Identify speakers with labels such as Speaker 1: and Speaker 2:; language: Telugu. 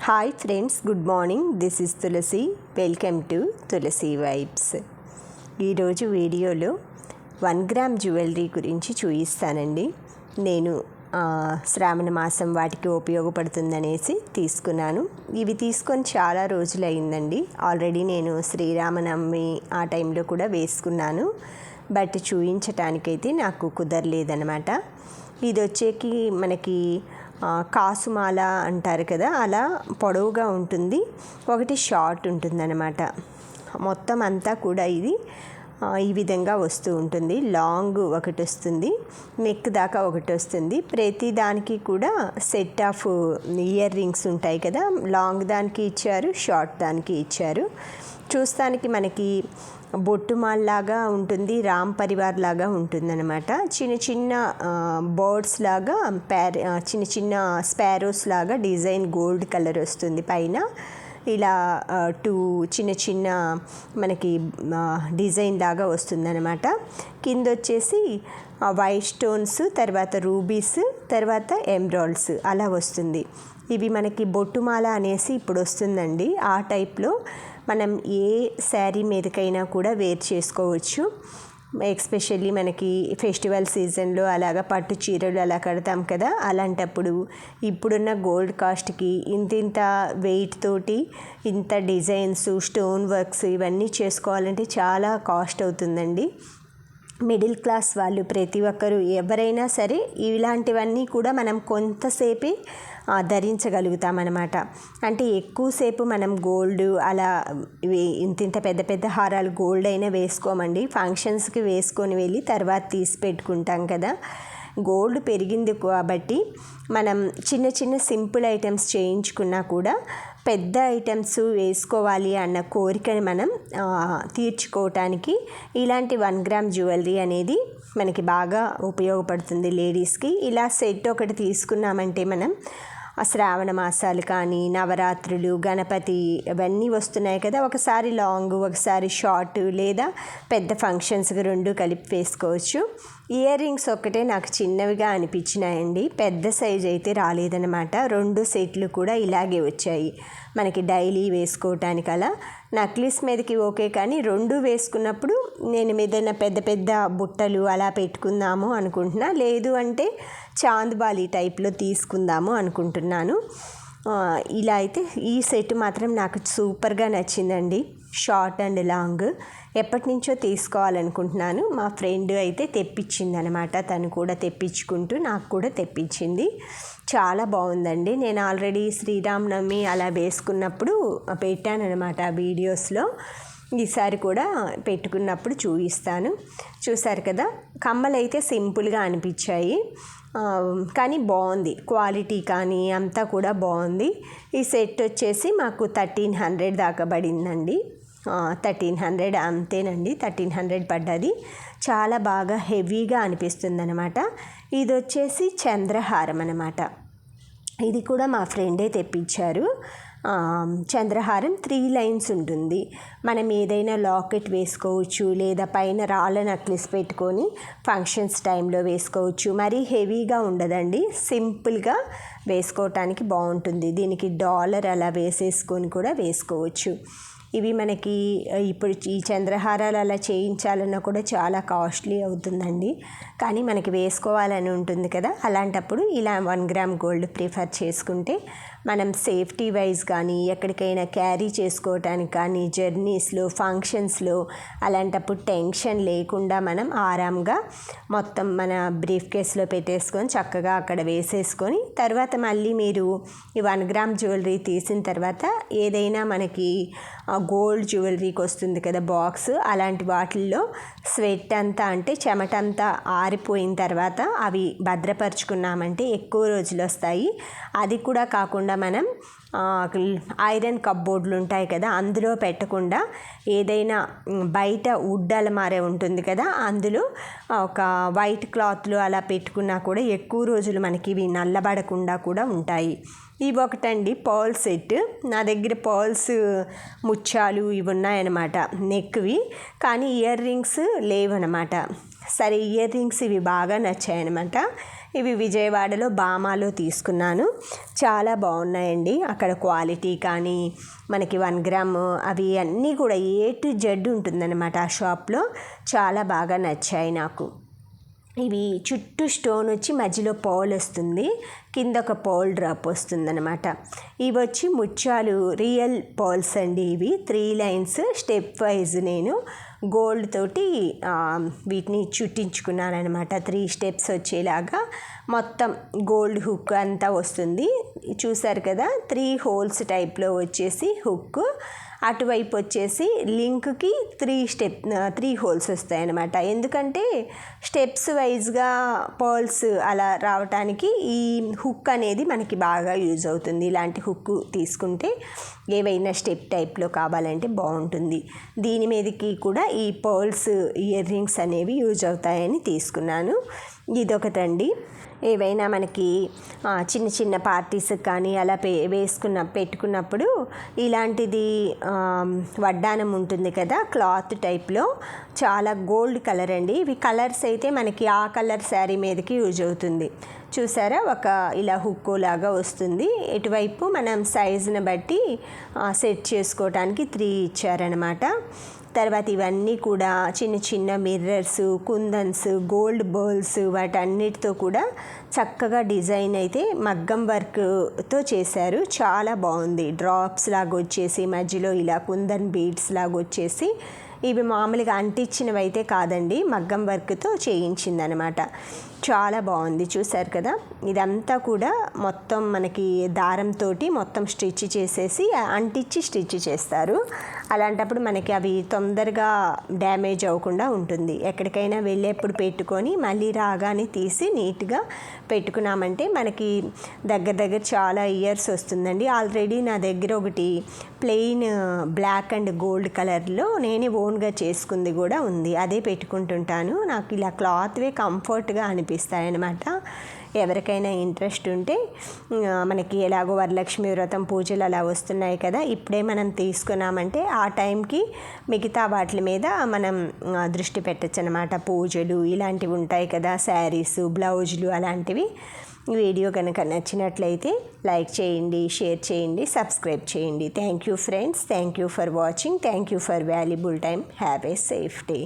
Speaker 1: Hi friends, good morning. This is Tulasi. Welcome to Tulasi vibes. ఈరోజు వీడియోలో 1 గ్రామ్ జ్యువెలరీ గురించి చూపిస్తానండి. నేను శ్రావణ మాసం వాటికి ఉపయోగపడుతుందనేసి తీసుకున్నాను. ఇవి తీసుకొని చాలా రోజులు అయిందండి. ఆల్రెడీ నేను శ్రీరామనవమి ఆ టైంలో కూడా వేసుకున్నాను, బట్ చూపించటానికైతే నాకు కుదరలేదనమాట. ఇది వచ్చేకి మనకి కాసుమాల అంటారు కదా, అలా పొడవుగా ఉంటుంది, ఒకటి షార్ట్ ఉంటుందన్నమాట. మొత్తం అంతా కూడా ఇది ఈ విధంగా వస్తూ ఉంటుంది. లాంగ్ ఒకటి వస్తుంది, నెక్ దాకా ఒకటి వస్తుంది. ప్రతి దానికి కూడా సెట్ ఆఫ్ ఇయర్ రింగ్స్ ఉంటాయి కదా, లాంగ్ దానికి ఇచ్చారు, షార్ట్ దానికి ఇచ్చారు. చూస్తానికి మనకి బొట్టుమాల్ లాగా ఉంటుంది, రామ్ పరివార్ లాగా ఉంటుందన్నమాట. చిన్న చిన్న బర్డ్స్ లాగా చిన్న చిన్న స్పారోస్ లాగా డిజైన్ గోల్డ్ కలర్ వస్తుంది. పైన ఇలా 2 చిన్న చిన్న మనకి డిజైన్ లాగా వస్తుందన్నమాట. కింద వచ్చేసి వైట్ స్టోన్స్, తర్వాత రూబీస్, తర్వాత ఎమరాల్డ్స్ అలా వస్తుంది. ఇవి మనకి బొట్టుమాల అనేసి ఇప్పుడు వస్తుందండి. ఆ టైప్లో మనం ఏ శారీ మీదకైనా కూడా వేర్ చేసుకోవచ్చు. ఎస్పెషల్లీ మనకి ఫెస్టివల్ సీజన్లో అలాగా పట్టు చీరలు అలా కడతాం కదా, అలాంటప్పుడు ఇప్పుడున్న గోల్డ్ కాస్ట్కి ఇంత వెయిట్ తోటి ఇంత డిజైన్స్, స్టోన్ వర్క్స్ ఇవన్నీ చేసుకోవాలంటే చాలా కాస్ట్ అవుతుందండి. మిడిల్ క్లాస్ వాళ్ళు ప్రతి ఒక్కరు ఎవరైనా సరే ఇలాంటివన్నీ కూడా మనం కొంతసేపే ధరించగలుగుతామన్నమాట. అంటే ఎక్కువసేపు మనం గోల్డ్ అలా ఇంత పెద్ద పెద్ద హారాలు గోల్డ్ అయినా వేసుకోమండి. ఫంక్షన్స్కి వేసుకొని వెళ్ళి తర్వాత తీసి పెట్టుకుంటాం కదా. గోల్డ్ పెరిగింది కాబట్టి మనం చిన్న చిన్న సింపుల్ ఐటమ్స్ చేయించుకున్నా కూడా పెద్ద ఐటమ్స్ వేసుకోవాలి అన్న కోరికని మనం తీర్చుకోవటానికి ఇలాంటి 1 గ్రామ్ జ్యువెలరీ అనేది మనకి బాగా ఉపయోగపడుతుంది లేడీస్కి. ఇలా సెట్ ఒకటి తీసుకున్నామంటే మనం శ్రావణ మాసాలు కానీ, నవరాత్రులు, గణపతి ఇవన్నీ వస్తున్నాయి కదా, ఒకసారి లాంగ్ ఒకసారి షార్ట్ లేదా పెద్ద ఫంక్షన్స్కి 2 కలిపి వేసుకోవచ్చు. ఇయర్ రింగ్స్ ఒక్కటే నాకు చిన్నవిగా అనిపించినాయండి, పెద్ద సైజ్ అయితే రాలేదన్నమాట. 2 సెట్లు కూడా ఇలాగే వచ్చాయి మనకి డైలీ వేసుకోవటానికి. అలా నక్లీస్ మీదకి ఓకే, కానీ 2 వేసుకున్నప్పుడు నేను ఏదైనా పెద్ద పెద్ద బుట్టలు అలా పెట్టుకుందాము అనుకుంటున్నా, లేదు అంటే చాంద్బాలి టైప్లో తీసుకుందాము అనుకుంటున్నాను. ఇలా అయితే ఈ సెట్ మాత్రం నాకు సూపర్గా నచ్చిందండి. షార్ట్ అండ్ లాంగ్ ఎప్పటి నుంచో తీసుకోవాలనుకుంటున్నాను. మా ఫ్రెండ్ అయితే తెప్పించింది అనమాట. తను కూడా తెప్పించుకుంటూ నాకు కూడా తెప్పించింది. చాలా బాగుందండి. నేను ఆల్రెడీ శ్రీరామనవమి అలా వేసుకున్నప్పుడు పెట్టాను అనమాట వీడియోస్లో. ఈసారి కూడా పెట్టుకున్నప్పుడు చూపిస్తాను. చూసారు కదా, కమ్మలు అయితే సింపుల్గా అనిపించాయి, కానీ బాగుంది క్వాలిటీ కానీ అంతా కూడా బాగుంది. ఈ సెట్ వచ్చేసి మాకు 1300 దాకా పడిందండి. 1300 అంతేనండి, 1300 పడ్డది. చాలా బాగా హెవీగా అనిపిస్తుంది అనమాట. ఇది వచ్చేసి చంద్రహారం అనమాట. ఇది కూడా మా ఫ్రెండే తెప్పించారు. చంద్రహారం 3 లైన్స్ ఉంటుంది. మనం ఏదైనా లాకెట్ వేసుకోవచ్చు, లేదా పైన రాళ్ళ నక్లెస్ పెట్టుకొని ఫంక్షన్స్ టైంలో వేసుకోవచ్చు. మరీ హెవీగా ఉండదండి, సింపుల్గా వేసుకోవటానికి బాగుంటుంది. దీనికి డాలర్ అలా వేసేసుకొని కూడా వేసుకోవచ్చు. ఇవి మనకి ఇప్పుడు ఈ చంద్రహారాలు అలా చేయించాలన్నా కూడా చాలా కాస్ట్లీ అవుతుందండి, కానీ మనకి వేసుకోవాలని ఉంటుంది కదా, అలాంటప్పుడు ఇలా 1 గ్రామ్ గోల్డ్ ప్రిఫర్ చేసుకుంటే మనం సేఫ్టీ వైజ్ కానీ ఎక్కడికైనా క్యారీ చేసుకోవటానికి కానీ జర్నీస్లో ఫంక్షన్స్లో అలాంటప్పుడు టెన్షన్ లేకుండా మనం ఆరాంగా మొత్తం మన బ్రీఫ్ కేస్లో పెట్టేసుకొని చక్కగా అక్కడ వేసేసుకొని తర్వాత మళ్ళీ మీరు ఈ 1 గ్రామ్ జ్యువెలరీ తీసిన తర్వాత ఏదైనా మనకి గోల్డ్ జ్యువెలరీకి వస్తుంది కదా బాక్స్, అలాంటి వాటిల్లో స్వెట్ అంతా అంటే చెమట అంతా ఆరిపోయిన తర్వాత అవి భద్రపరుచుకున్నామంటే ఎక్కువ రోజులు వస్తాయి. అది కూడా కాకుండా మనం ఐరన్ కప్బోర్డులు ఉంటాయి కదా, అందులో పెట్టకుండా ఏదైనా బయట వుడ్ అలమారే ఉంటుంది కదా, అందులో ఒక వైట్ క్లాత్లో అలా పెట్టుకున్నా కూడా ఎక్కువ రోజులు మనకి ఇవి నల్లబడకుండా కూడా ఉంటాయి. ఇవి ఒకటండి పర్ల్ సెట్. నా దగ్గర పర్ల్స్ ముత్యాలు ఇవి ఉన్నాయన్నమాట నెక్వి, కానీ ఇయర్ రింగ్స్ లేవన్నమాట. సరే ఇయర్ రింగ్స్ ఇవి బాగా నచ్చాయన్నమాట. ఇవి విజయవాడలో బామాలో తీసుకున్నాను. చాలా బాగున్నాయండి. అక్కడ క్వాలిటీ కానీ మనకి 1 గ్రామ్ అవి అన్నీ కూడా A to Z ఉంటుందన్నమాట. ఆ షాప్లో చాలా బాగా నచ్చాయి నాకు. ఇవి చుట్టూ స్టోన్ వచ్చి మధ్యలో పర్ల్ వస్తుంది, కింద ఒక పర్ల్ డ్రాప్ వస్తుందన్నమాట. ఇవి వచ్చి ముత్యాలు రియల్ పర్ల్స్ అండి. ఇవి 3 లైన్స్ స్టెప్ వైజ్ నేను గోల్డ్ తోటి వీటిని చుట్టించుకున్నాను అనమాట. 3 స్టెప్స్ వచ్చేలాగా మొత్తం గోల్డ్ హుక్ అంతా వస్తుంది. చూసారు కదా, 3 హోల్స్ టైప్లో వచ్చేసి హుక్, అటువైపు వచ్చేసి లింక్కి 3 హోల్స్ వస్తాయన్నమాట. ఎందుకంటే స్టెప్స్ వైజ్గా పర్ల్స్ అలా రావటానికి ఈ హుక్ అనేది మనకి బాగా యూజ్ అవుతుంది. ఇలాంటి హుక్ తీసుకుంటే ఏవైనా స్టెప్ టైప్లో కావాలంటే బాగుంటుంది. దీని మీదకి కూడా ఈ పర్ల్స్ ఇయర్ రింగ్స్ అనేవి యూజ్ అవుతాయని తీసుకున్నాను. ఇదొకటండి. ఏవైనా మనకి చిన్న చిన్న పార్టీస్ కానీ అలా పెట్టుకున్నప్పుడు ఇలాంటిది వడ్డానం ఉంటుంది కదా, క్లాత్ టైప్లో, చాలా గోల్డ్ కలర్ అండి. ఇవి కలర్స్ అయితే మనకి ఆ కలర్ శారీ మీదకి యూజ్ అవుతుంది. చూసారా, ఒక ఇలా హుక్కు లాగా వస్తుంది. ఇటువైపు మనం సైజుని బట్టి సెట్ చేసుకోవడానికి 3 ఇచ్చారనమాట. తర్వాత ఇవన్నీ కూడా చిన్న చిన్న మిర్రర్స్, కుందన్స్, గోల్డ్ బౌల్స్, వాటన్నిటితో కూడా చక్కగా డిజైన్ అయితే మగ్గం వర్క్తో చేశారు. చాలా బాగుంది. డ్రాప్స్ లాగా వచ్చేసి మధ్యలో ఇలా కుందన్ బీడ్స్ లాగా వచ్చేసి, ఇవి మామూలుగా అంటించినవి అయితే కాదండి, మగ్గం వర్క్తో చేయించిందనమాట. చాలా బాగుంది. చూసారు కదా, ఇదంతా కూడా మొత్తం మనకి దారంతో మొత్తం స్టిచ్ చేసేసి అంటించి స్టిచ్ చేస్తారు. అలాంటప్పుడు మనకి అవి తొందరగా డ్యామేజ్ అవ్వకుండా ఉంటుంది. ఎక్కడికైనా వెళ్ళేప్పుడు పెట్టుకొని మళ్ళీ రాగానే తీసి నీట్గా పెట్టుకున్నామంటే మనకి దగ్గర చాలా ఇయర్స్ వస్తుందండి. ఆల్రెడీ నా దగ్గర ఒకటి ప్లెయిన్ బ్లాక్ అండ్ గోల్డ్ కలర్లో నేనే ఓన్గా చేసుకుంది కూడా ఉంది. అదే పెట్టుకుంటుంటాను. నాకు ఇలా క్లాత్వే కంఫర్ట్గా అనిపిస్తాయి అన్నమాట. ఎవరికైనా ఇంట్రెస్ట్ ఉంటే మనకి ఎలాగో వరలక్ష్మి వ్రతం పూజలు అలా వస్తున్నాయి కదా, ఇప్పుడే మనం తీసుకున్నామంటే ఆ టైంకి మిగతా వాటి మీద మనం దృష్టి పెట్టచ్చు అనమాట. పూజలు ఇలాంటివి ఉంటాయి కదా, శారీస్, బ్లౌజులు అలాంటివి. వీడియో కనుక నచ్చినట్లయితే లైక్ చేయండి, షేర్ చేయండి, సబ్స్క్రైబ్ చేయండి. Thank you friends. Thank you for watching. Thank you for valuable time. Have a safe day.